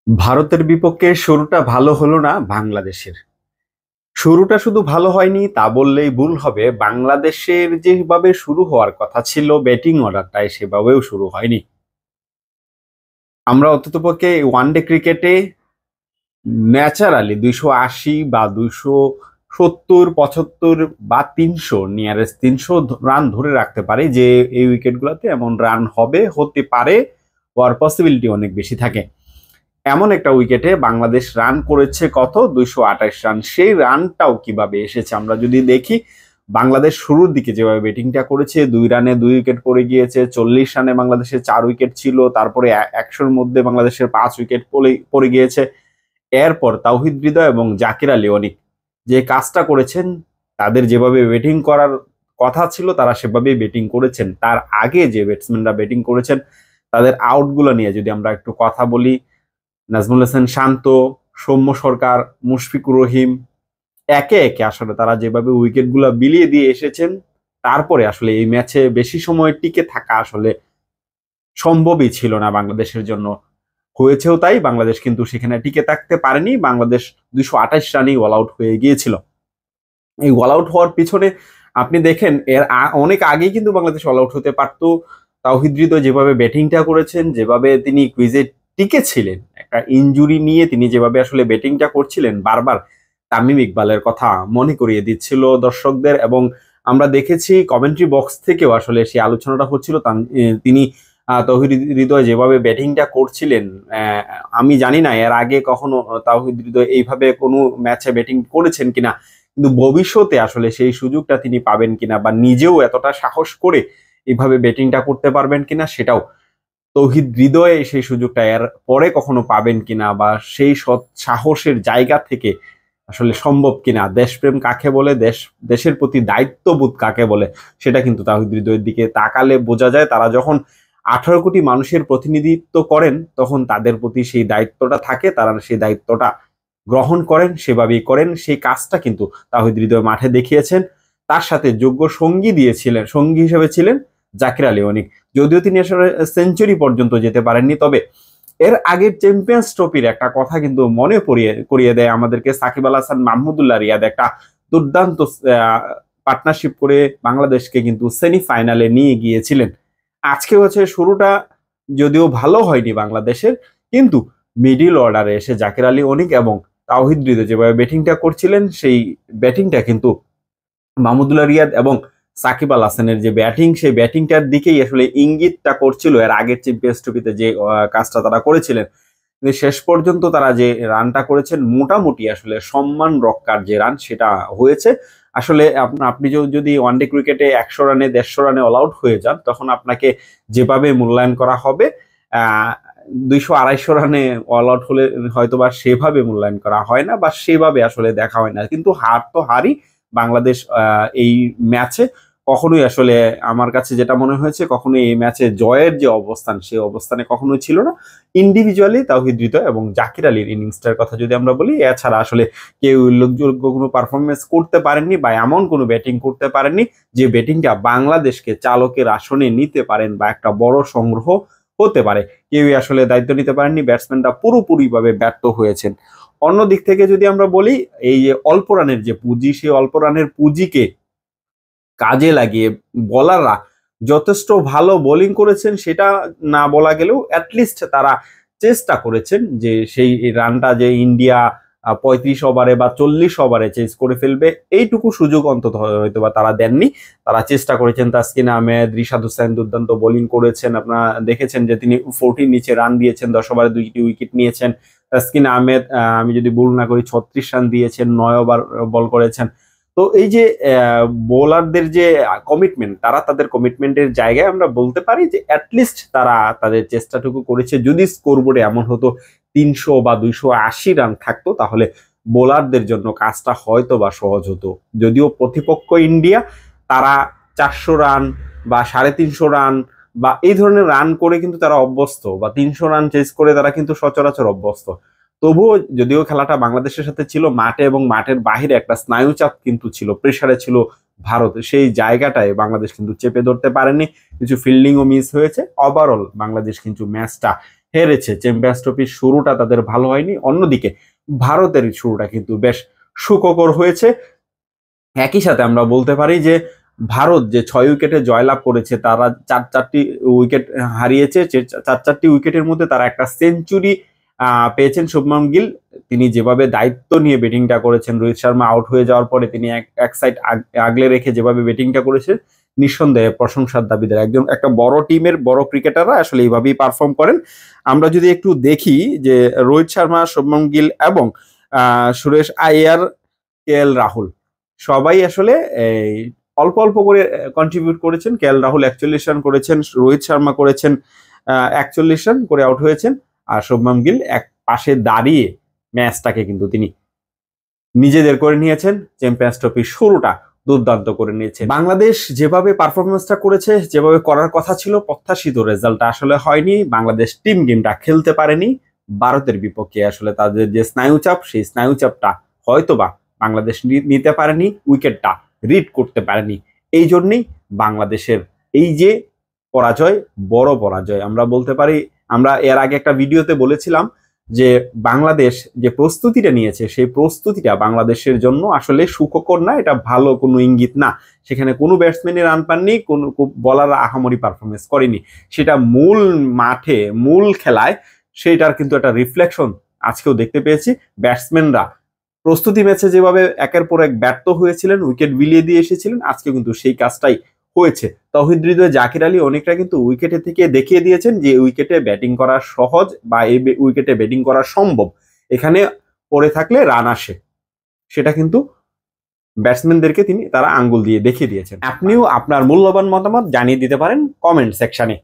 ভারতের বিপক্ষে শুরুটা ভালো হলো না বাংলাদেশের। শুরুটা শুধু ভালো হয়নি তা বললেই ভুল হবে। বাংলাদেশের যেভাবে শুরু হওয়ার কথা ছিল ব্যাটিং অর্ডারটাই সেভাবেও শুরু হয়নি। আমরা অন্ততপক্ষে ওয়ানডে ক্রিকেটে ন্যাচারালি 280 বা 270, 75 বা 300, নিয়ারেস্ট 300 রান ধরে রাখতে পারি যে এই উইকেটগুলোতে এমন রান হতে পারে, হওয়ার পসিবিলিটি অনেক বেশি থাকে। এমন একটা উইকেটে বাংলাদেশ রান করেছে কত, 228 রান। সেই রানটাও কিভাবে এসেছে আমরা যদি দেখি, বাংলাদেশ শুরুর দিকে যেভাবে ব্যাটিংটা করেছে, 2 রানে 2 উইকেট পড়ে গিয়েছে, 40 রানে বাংলাদেশের 4 উইকেট ছিল, তারপরে 100-র মধ্যে বাংলাদেশের 5 উইকেট পড়ে গিয়েছে। এরপর তাওহিদ হৃদয় এবং জাকির আলী অনিক যে কাজটা করেছেন, তাদের যেভাবে ব্যাটিং করার কথা ছিল তারা সেভাবেই ব্যাটিং করেছেন। তার আগে যে ব্যাটসম্যানরা ব্যাটিং করেছেন তাদের আউটগুলো নিয়ে যদি আমরা একটু কথা বলি, নাজমুল হাসান শান্ত, সৌম্য সরকার, মুশফিকুর রহিম, একে একে আসলে তারা যেভাবে উইকেটগুলো বিলিয়ে দিয়ে এসেছেন, তারপরে আসলে এই ম্যাচে বেশি সময় টিকে থাকা আসলে সম্ভবই ছিল না বাংলাদেশের জন্য। হয়েছেও তাই, বাংলাদেশ কিন্তু সেখানে টিকে থাকতে পারেনি। বাংলাদেশ 228 রানেই অল আউট হয়ে গিয়েছিল। এই অল আউট হওয়ার পিছনে আপনি দেখেন অনেক আগেই কিন্তু বাংলাদেশ অল আউট হতে পারতো। তাওহিদ হৃদয় যেভাবে ব্যাটিংটা করেছেন, যেভাবে তিনি ক্রিজে টিকে ছিলেন, একটা ইনজুরি নিয়ে তিনি যেভাবে আসলে ব্যাটিংটা করছিলেন, বারবার তামিম ইকবালের কথা মনে করিয়ে দিচ্ছিল দর্শকদের। এবং আমরা দেখেছি কমেন্ট্রি বক্স থেকেও আসলে সেই আলোচনাটা হচ্ছিল। তিনি তৌহিদ হৃদয় যেভাবে ব্যাটিংটা করছিলেন, আমি জানি না এর আগে কখনো তাওহিদ হৃদয় এইভাবে কোনো ম্যাচে ব্যাটিং করেছেন কিনা, কিন্তু ভবিষ্যতে আসলে সেই সুযোগটা তিনি পাবেন কিনা বা নিজেও এতটা সাহস করে এইভাবে ব্যাটিংটা করতে পারবেন কিনা, সেটাও তৌহিদ হৃদয়ে সেই সুযোগটা এর পরে কখনো পাবেন কিনা, বা সেই সৎ সাহসের জায়গা থেকে আসলে সম্ভব কিনা, দেশপ্রেম কাকে বলে, দেশের প্রতি দায়িত্ববোধ কাকে বলে, সেটা কিন্তু তাহিদ হৃদয়ের দিকে তাকালে বোঝা যায়। তারা যখন 18 কোটি মানুষের প্রতিনিধিত্ব করেন তখন তাদের প্রতি সেই দায়িত্বটা থাকে, তারা সেই দায়িত্বটা গ্রহণ করেন, সেভাবেই করেন। সেই কাজটা কিন্তু তাহিদ হৃদয় মাঠে দেখিয়েছেন। তার সাথে যোগ্য সঙ্গী হিসেবে ছিলেন জাকির আলী অনিক। যদিও তিনি আসলে সেঞ্চুরি পর্যন্ত যেতে পারেননি, তবে এর আগের চ্যাম্পিয়ন্স ট্রফির একটা কথা কিন্তু মনে করিয়ে দেয় আমাদেরকে। সাকিব আল হাসান, মাহমুদুল্লাহ রিয়াদ একটা দুর্দান্ত পার্টনারশিপ করে বাংলাদেশকে কিন্তু সেমিফাইনালে নিয়ে গিয়েছিলেন। আজকে হচ্ছে শুরুটা যদিও ভালো হয়নি বাংলাদেশের, কিন্তু মিডিল অর্ডারে এসে জাকির আলী অনিক এবং তাওহিদ হৃদয় যেভাবে ব্যাটিংটা করছিলেন, সেই ব্যাটিংটা কিন্তু মাহমুদুল্লাহ রিয়াদ এবং সাকিব আল হাসানের যে ব্যাটিং, সেই ব্যাটিংটার দিকেই আসলে ইঙ্গিতটা করছিল এর আগের চ্যাম্পিয়ন্স ট্রফিতে যে কাজটা তারা করেছিলেন। কিন্তু শেষ পর্যন্ত তারা যে রানটা করেছেন, মোটামুটি আসলে সম্মান রক্ষার যে রান সেটা হয়েছে। আসলে আপনি যদি ওয়ানডে ক্রিকেটে 100 রানে 150 রানে অল আউট হয়ে যান, তখন আপনাকে যেভাবে মূল্যায়ন করা হবে, 200-250 রানে অল আউট হলে হয়তো বা সেভাবে মূল্যায়ন করা হয় না, বা সেভাবে আসলে দেখা হয় না। কিন্তু হার তো হারই। বাংলাদেশ এই ম্যাচে কখনোই আসলে, আমার কাছে যেটা মনে হয়েছে, কখনোই এই ম্যাচে জয়ের যে অবস্থান, সেই অবস্থানে কখনোই ছিল না। ইন্ডিভিজুয়ালি তাওহিদ হৃদয় এবং জাকির আলীর ইনিংসটার কথা যদি আমরা বলি, এছাড়া আসলে কেউ উল্লেখযোগ্য কোনো পারফরমেন্স করতে পারেননি, বা এমন কোনো ব্যাটিং করতে পারেননি যে ব্যাটিংটা বাংলাদেশকে চালকের আসনে নিতে পারেন বা একটা বড় সংগ্রহ হতে পারে। কেউই আসলে দায়িত্ব নিতে পারেননি। ব্যাটসম্যানরা পুরোপুরিভাবে ব্যর্থ হয়েছেন। অন্য দিক থেকে যদি আমরা বলি, এই যে অল্প রানের যে পুঁজি, সেই অল্প রানের পুঁজিকে কাজে লাগিয়ে বোলাররা যথেষ্ট ভালো বোলিং করেছেন, সেটা না বলা গেলেও অ্যাটলিস্ট তারা চেষ্টা করেছেন যে সেই রানটা যে ইন্ডিয়া 35 ওভারে বা 40 ওভারে চেঞ্জ করে ফেলবে, এইটুকু সুযোগ অন্তত হয়তো বা তারা দেননি। তারা চেষ্টা করেছেন। তাসকিন আহমেদ, রিশাদ হোসেন দুর্দান্ত বোলিং করেছেন। আপনারা দেখেছেন যে তিনি 40 নিচে রান দিয়েছেন, 10 ওভারে 2টি উইকেট নিয়েছেন। তাসকিন আহমেদ, আমি যদি ভুল না করি, 36 রান দিয়েছেন, 9 ওভার বল করেছেন। তো এই যে বোলারদের যে কমিটমেন্ট, তারা তাদের কমিটমেন্টের জায়গায় আমরা বলতে পারি যে অ্যাটলিস্ট তারা তাদের চেষ্টাটুকু করেছে। যদি স্কোরবোর্ডে এমন হতো 300 বা 280 রান থাকতো, তাহলে বোলারদের জন্য কাজটা হয়তো বা সহজ হতো। যদিও প্রতিপক্ষ ইন্ডিয়া, তারা 400 রান বা 350 রান বা এই ধরনের রান করে কিন্তু তারা অভ্যস্ত, বা 300 রান চেস করে তারা কিন্তু সচরাচর অভ্যস্ত। তবুও যদিও খেলাটা বাংলাদেশের সাথে ছিল মাঠে, এবং মাঠের বাহিরে একটা স্নায়ুচাপ কিন্তু ছিল, প্রেসারে ছিল ভারত, সেই জায়গাটায় বাংলাদেশ কিন্তু চেপে ধরতে পারেনি। কিছু ফিল্ডিংও মিস হয়েছে। ওভারঅল বাংলাদেশ কিন্তু ম্যাচটা হেরেছে। চ্যাম্পিয়ন্স ট্রফির শুরুটা তাদের ভালো হয়নি। অন্যদিকে ভারতের শুরুটা কিন্তু বেশ সুখকর হয়েছে। একই সাথে আমরা বলতে পারি যে ভারত যে 6 উইকেটে জয়লাভ করেছে, তারা চারটি উইকেট হারিয়েছে। 4টি উইকেটের মধ্যে তারা একটা সেঞ্চুরি পেয়েছেন শুভমান গিল। তিনি যেভাবে দায়িত্ব নিয়ে ব্যাটিংটা করেছেন, রোহিত শর্মা আউট হয়ে যাওয়ার পরে তিনি এক সাইড আগলে রেখে যেভাবে ব্যাটিংটা করেছেন, নিঃসন্দেহে প্রশংসার দাবিদার। একটা বড় টিমের বড় ক্রিকেটাররা আসলে এইভাবেই পারফর্ম করেন। আমরা যদি একটু দেখি যে রোহিত শর্মা, শুভমান গিল এবং সুরেশ আইয়ার, KL রাহুল সবাই আসলে এই অল্প অল্প করে কন্ট্রিবিউট করেছেন। KL রাহুল 41 রান করেছেন, রোহিত শর্মা করেছেন 41 রান করে আউট হয়েছেন, আর শুভমান গিল এক পাশে দাঁড়িয়ে ম্যাচটাকে কিন্তু তিনি নিজেদের করে নিয়েছেন। চ্যাম্পিয়ন্স ট্রফির শুরুটা দুর্দান্ত করে নিয়েছেন। বাংলাদেশ যেভাবে পারফরমেন্সটা করেছে, যেভাবে করার কথা ছিল, প্রত্যাশিত রেজাল্টটা আসলে হয়নি। বাংলাদেশ টিম গেমটা খেলতে পারেনি। ভারতের বিপক্ষে আসলে তাদের যে স্নায়ুচাপ, সেই স্নায়ুচাপটা হয়তোবা বাংলাদেশ নিতে পারেনি, উইকেটটা রিড করতে পারেনি। এই জন্যই বাংলাদেশের এই যে পরাজয়, বড় পরাজয় আমরা বলতে পারি। আমরা এর আগে একটা ভিডিওতে বলেছিলাম যে বাংলাদেশ যে প্রস্তুতিটা নিয়েছে, সেই প্রস্তুতিটা বাংলাদেশের জন্য আসলে সুখকর না, এটা ভালো কোনো ইঙ্গিত না। সেখানে কোনো ব্যাটসম্যানই রান পাননি, কোনো বলার আহামরি পারফরমেন্স করেনি। সেটা মূল মাঠে, মূল খেলায় সেইটার কিন্তু একটা রিফ্লেকশন আজকেও দেখতে পেয়েছি। ব্যাটসম্যানরা প্রস্তুতি ম্যাচে যেভাবে একের পর এক ব্যর্থ হয়েছিলেন, উইকেট বিলিয়ে দিয়ে এসেছিলেন, আজকে কিন্তু সেই কাজটাই হয়েছে। তৌহিদ হৃদয়, জাকির আলী অনেকটা কিন্তু উইকেটে থেকে দেখিয়ে দিয়েছেন যে উইকেটে ব্যাটিং করা সহজ, বা এই উইকেটে ব্যাটিং করা সম্ভব। এখানে পড়ে থাকলে রান আসে, সেটা কিন্তু ব্যাটসম্যানদেরকে তারা আঙ্গুল দিয়ে দেখিয়ে দিয়েছেন। আপনিও আপনার মূল্যবান মতামত জানিয়ে দিতে পারেন কমেন্ট সেকশনে।